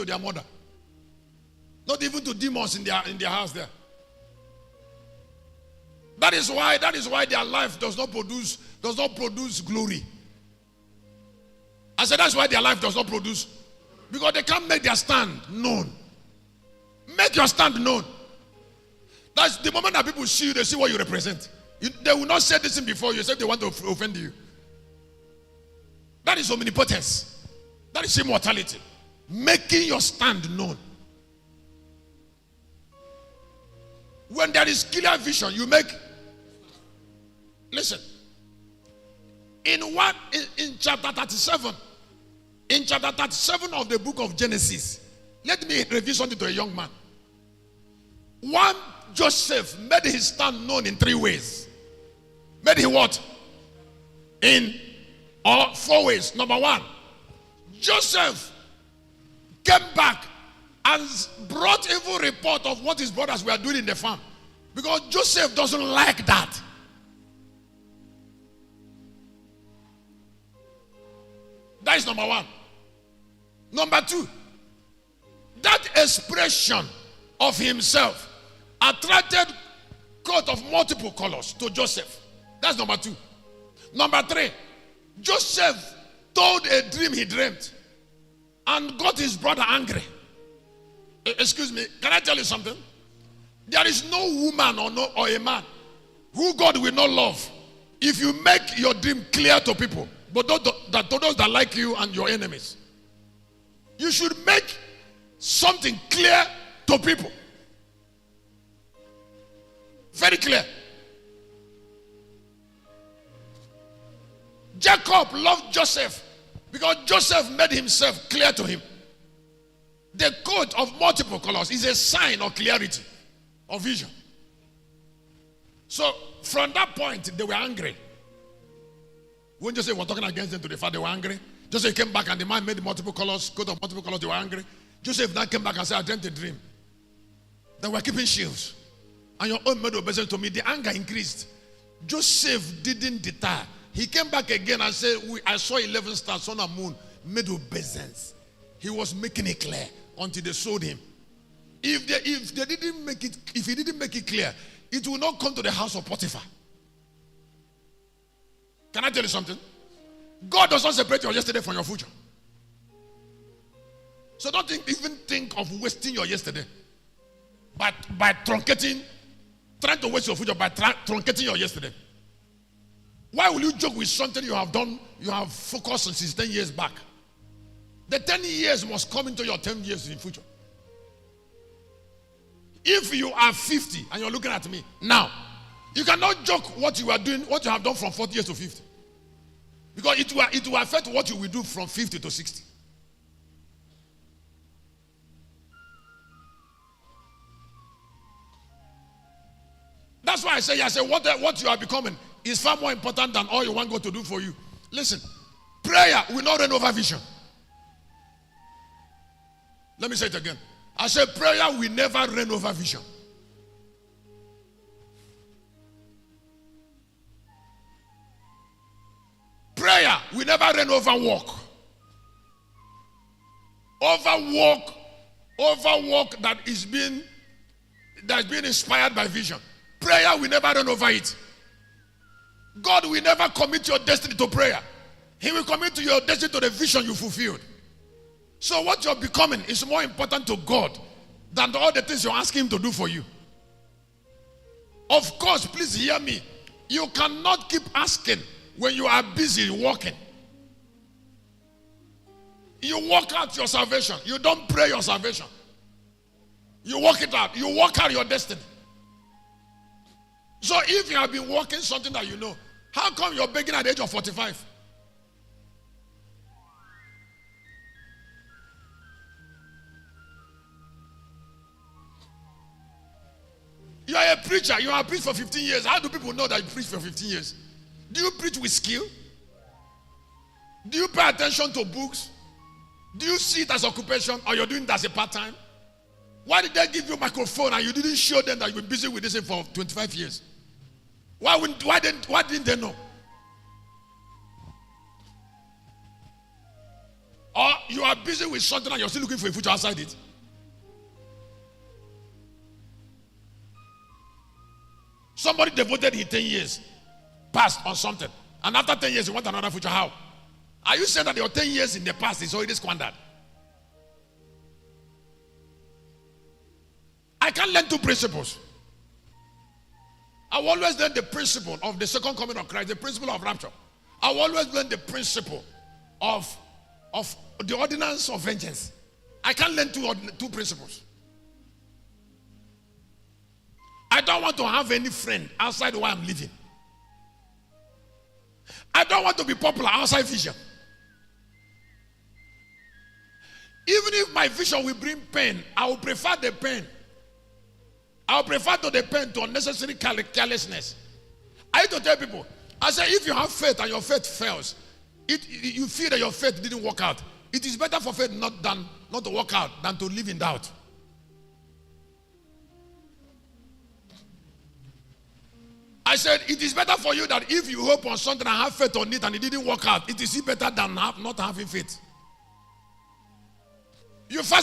to their mother. Not even to demons in their house there. That is why their life does not produce glory. I said that's why their life does not produce. Because they can't make their stand known. Make your stand known. That's the moment that people see you, they see what you represent. They will not say this thing before you, except they want to offend you. That is omnipotence. That is immortality. Making your stand known. When there is clear vision, you make. Listen. In chapter 37, in chapter 37 of the book of Genesis, let me review something to a young man. One Joseph made his stand known in 3 ways. Made him what? In 4 ways. Number 1, Joseph came back and brought evil report of what his brothers were doing in the farm. Because Joseph doesn't like that. That is number 1. Number 2, that expression of himself attracted coat of multiple colors to Joseph. That's number 2. Number 3, Joseph told a dream he dreamt and got his brother angry. Excuse me, can I tell you something? There is no woman or a man who God will not love if you make your dream clear to people, but to those that like you and your enemies. You should make something clear to people. Very clear. Jacob loved Joseph because Joseph made himself clear to him. The coat of multiple colors is a sign of clarity, of vision. So from that point, they were angry. When Joseph was talking against them to the father, they were angry. Joseph came back and the man made the multiple colors, coat of multiple colors, they were angry. Joseph now came back and said, I dreamt a dream. They were keeping shields. And your own made obeisance to me. The anger increased. Joseph didn't deter. He came back again and said, I saw 11 stars, sun and moon, made obeisance. He was making it clear until they sold him. If he didn't make it clear, it will not come to the house of Potiphar. Can I tell you something? God does not separate your yesterday from your future. So don't even think of wasting your yesterday by truncating, trying to waste your future by truncating your yesterday. Why will you joke with something you have done, you have focused on since 10 years back? The 10 years must come into your 10 years in the future. If you are 50 and you're looking at me now, you cannot joke what you are doing, what you have done from 40 years to 50. Because it will affect what you will do from 50 to 60. That's why I say what you are becoming is far more important than all you want God to do for you. Listen, prayer will not reign over vision. Let me say it again. I said prayer will never reign over vision. Prayer will never reign over work. Over work that is being inspired by vision. Prayer will never reign over it. God will never commit your destiny to prayer. He will commit to your destiny to the vision you fulfilled. So what you're becoming is more important to God than all the things you're asking Him to do for you. Of course, please hear me. You cannot keep asking when you are busy working. You work out your salvation. You don't pray your salvation. You work it out. You work out your destiny. So if you have been working something that you know, how come you're begging at the age of 45? You are a preacher. You have preached for 15 years. How do people know that you preach for 15 years? Do you preach with skill? Do you pay attention to books? Do you see it as occupation or you're doing it as a part-time? Why did they give you a microphone and you didn't show them that you've been busy with this for 25 years? Why didn't they know? Or you are busy with something and you're still looking for a future outside it. Somebody devoted his 10 years past on something. And after 10 years, you want another future. How? Are you saying that your 10 years in the past is already squandered? I can learn two principles. I will always learn the principle of the second coming of Christ, the principle of rapture. I will always learn the principle of the ordinance of vengeance. I can't learn two principles. I don't want to have any friend outside where I'm living. I don't want to be popular outside vision. Even if my vision will bring pain, I will prefer the pain. I will prefer to the pain to unnecessary carelessness. I need to tell people, I say if you have faith and your faith fails, you feel that your faith didn't work out. It is better for faith not to work out than to live in doubt. I said it is better for you that if you hope on something and have faith on it and it didn't work out, it is better than not having faith. You fasted